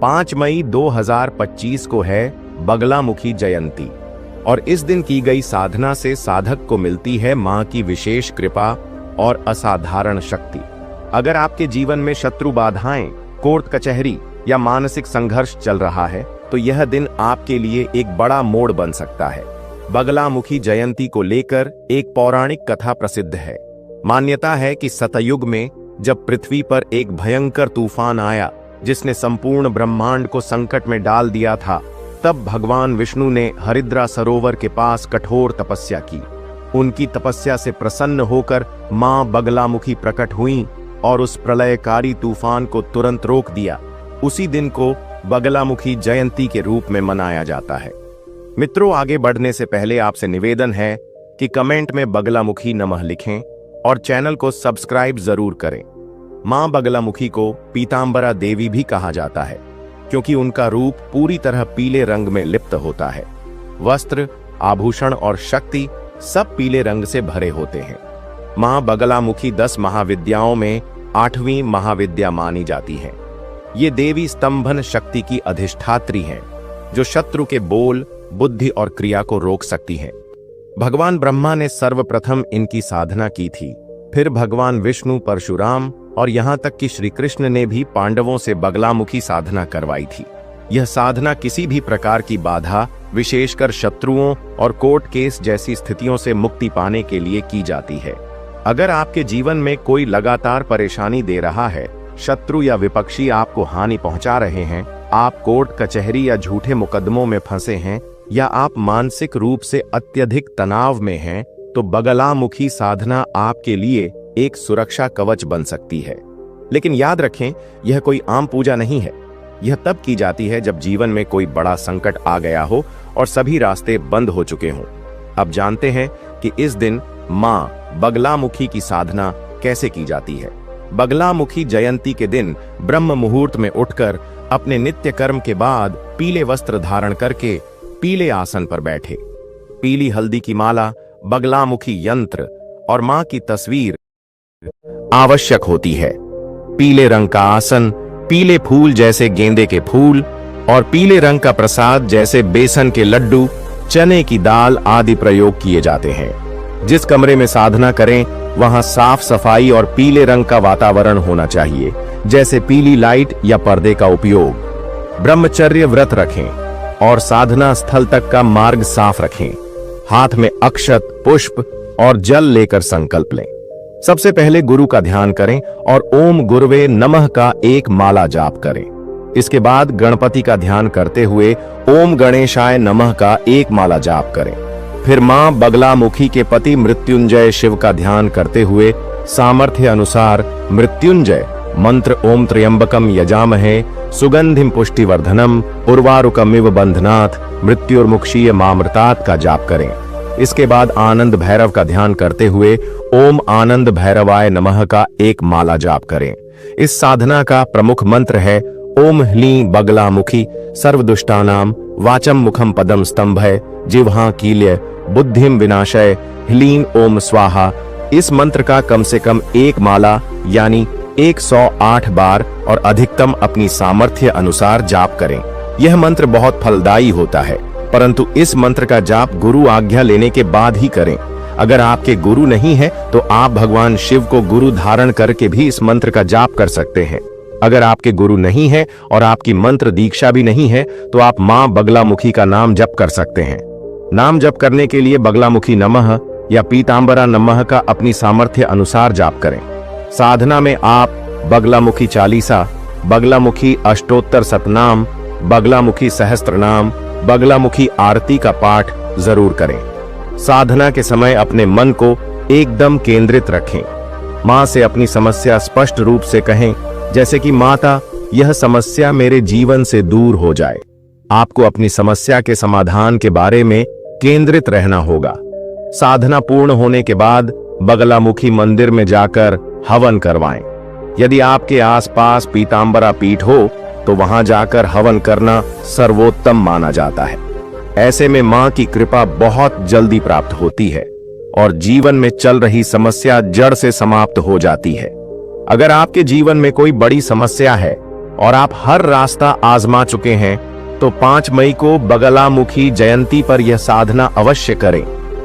5 मई 2025 को है बगलामुखी जयंती और इस दिन की गई साधना से साधक को मिलती है मां की विशेष कृपा और असाधारण शक्ति। अगर आपके जीवन में शत्रु बाधाएं, कोर्ट कचहरी या मानसिक संघर्ष चल रहा है तो यह दिन आपके लिए एक बड़ा मोड़ बन सकता है। बगलामुखी जयंती को लेकर एक पौराणिक कथा प्रसिद्ध है। मान्यता है कि सतयुग में जब पृथ्वी पर एक भयंकर तूफान आया जिसने संपूर्ण ब्रह्मांड को संकट में डाल दिया था, तब भगवान विष्णु ने हरिद्रा सरोवर के पास कठोर तपस्या की। उनकी तपस्या से प्रसन्न होकर मां बगलामुखी प्रकट हुईं और उस प्रलयकारी तूफान को तुरंत रोक दिया। उसी दिन को बगलामुखी जयंती के रूप में मनाया जाता है। मित्रों, आगे बढ़ने से पहले आपसे निवेदन है कि कमेंट में बगलामुखी नमः लिखें और चैनल को सब्सक्राइब जरूर करें। मां बगलामुखी को पीतांबरा देवी भी कहा जाता है क्योंकि उनका रूप पूरी तरह पीले रंग में लिप्त होता है। वस्त्र, आभूषण और शक्ति सब पीले रंग से भरे होते हैं। मां बगलामुखी 10 महाविद्याओं में 8वीं महाविद्या मानी जाती है। ये देवी स्तंभन शक्ति की अधिष्ठात्री हैं, जो शत्रु के बोल, बुद्धि और क्रिया को रोक सकती हैं। भगवान ब्रह्मा ने सर्वप्रथम इनकी साधना की थी, फिर भगवान विष्णु, परशुराम और यहां तक कि श्री कृष्ण ने भी पांडवों से बगलामुखी साधना करवाई थी। यह साधना किसी भी प्रकार की बाधा, विशेषकर शत्रुओं और कोर्ट केस जैसी स्थितियों से मुक्ति पाने के लिए की जाती है। अगर आपके जीवन में कोई लगातार परेशानी दे रहा है, शत्रु या विपक्षी आपको हानि पहुंचा रहे हैं, आप कोर्ट कचहरी या झूठे मुकदमों में फंसे हैं या आप मानसिक रूप से अत्यधिक तनाव में हैं, तो बगलामुखी साधना आपके लिए एक सुरक्षा कवच बन सकती है। लेकिन याद रखें, यह कोई आम पूजा नहीं है। यह तब की जाती है जब जीवन में कोई बड़ा संकट आ गया हो और सभी रास्ते बंद हो चुके हों। अब जानते हैं कि इस दिन मां बगलामुखी की साधना कैसे की जाती है। बगलामुखी जयंती के दिन ब्रह्म मुहूर्त में उठकर अपने नित्य कर्म के बाद पीले वस्त्र धारण करके पीले आसन पर बैठे। पीली हल्दी की माला, बगलामुखी यंत्र और मां की तस्वीर आवश्यक होती है। पीले रंग का आसन, पीले फूल जैसे गेंदे के फूल और पीले रंग का प्रसाद जैसे बेसन के लड्डू, चने की दाल आदि प्रयोग किए जाते हैं। जिस कमरे में साधना करें वहां साफ सफाई और पीले रंग का वातावरण होना चाहिए, जैसे पीली लाइट या पर्दे का उपयोग। ब्रह्मचर्य व्रत रखें और साधना स्थल तक का मार्ग साफ रखें। हाथ में अक्षत, पुष्प और जल लेकर संकल्प लें। सबसे पहले गुरु का ध्यान करें और ओम गुरुवे नमः का एक माला जाप करें। इसके बाद गणपति का ध्यान करते हुए ओम गणेशाय नमः का एक माला जाप करें। फिर मां बगलामुखी के पति मृत्युंजय शिव का ध्यान करते हुए सामर्थ्य अनुसार मृत्युंजय मंत्र ओम त्र्यंबकम यजामहे सुगंधिम पुष्टिवर्धनम उर्वारुकमिव बंधनात् मृत्युर्मुक्षीय मामृतात् का जाप करें। इसके बाद आनंद भैरव का ध्यान करते हुए ओम आनंद भैरवाय नमः का एक माला जाप करें। इस साधना का प्रमुख मंत्र है ओम ह्लीं बगलामुखी सर्वदुष्टानाम वाचम मुखम पदम स्तंभय जिह्वा कील्य बुद्धिम विनाशय ह्लीं ओम स्वाहा। इस मंत्र का कम से कम एक माला यानी 108 बार और अधिकतम अपनी सामर्थ्य अनुसार जाप करें। यह मंत्र बहुत फलदायी होता है, परंतु इस मंत्र का जाप गुरु आज्ञा लेने के बाद ही करें। अगर आपके गुरु नहीं है तो आप भगवान शिव को गुरु धारण करके भी इस मंत्र का जाप कर सकते हैं। अगर आपके गुरु नहीं है और आपकी मंत्र दीक्षा भी नहीं है तो आप मां बगलामुखी का नाम जप कर सकते हैं। नाम जप करने के लिए बगलामुखी नमः या पीतांबरा नमः का अपनी सामर्थ्य अनुसार जाप करें। साधना में आप बगलामुखी चालीसा, बगलामुखी अष्टोत्तर सतनाम, बगलामुखी सहस्त्रनाम, बगलामुखी आरती का पाठ जरूर करें। साधना के समय अपने मन को एकदम केंद्रित रखें। मां से अपनी समस्या स्पष्ट रूप से कहें, जैसे कि माता, यह समस्या मेरे जीवन से दूर हो जाए। आपको अपनी समस्या के समाधान के बारे में केंद्रित रहना होगा। साधना पूर्ण होने के बाद बगलामुखी मंदिर में जाकर हवन करवाएं। यदि आपके आसपास पीतांबरा पीठ हो तो वहां जाकर हवन करना सर्वोत्तम माना जाता है। ऐसे में मां की कृपा बहुत जल्दी प्राप्त होती है और जीवन में चल रही समस्या जड़ से समाप्त हो जाती है। अगर आपके जीवन में कोई बड़ी समस्या है और आप हर रास्ता आजमा चुके हैं, तो 5 मई को बगलामुखी जयंती पर यह साधना अवश्य करें,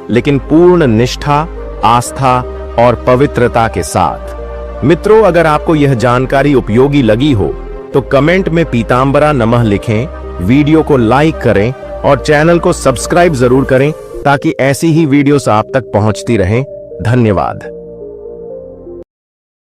लेकिन पूर्ण निष्ठा, आस्था और पवित्रता के साथ। मित्रों, अगर आपको यह जानकारी उपयोगी लगी हो तो कमेंट में पीतांबरा नमः लिखें, वीडियो को लाइक करें और चैनल को सब्सक्राइब जरूर करें ताकि ऐसी ही वीडियोस आप तक पहुंचती रहें। धन्यवाद।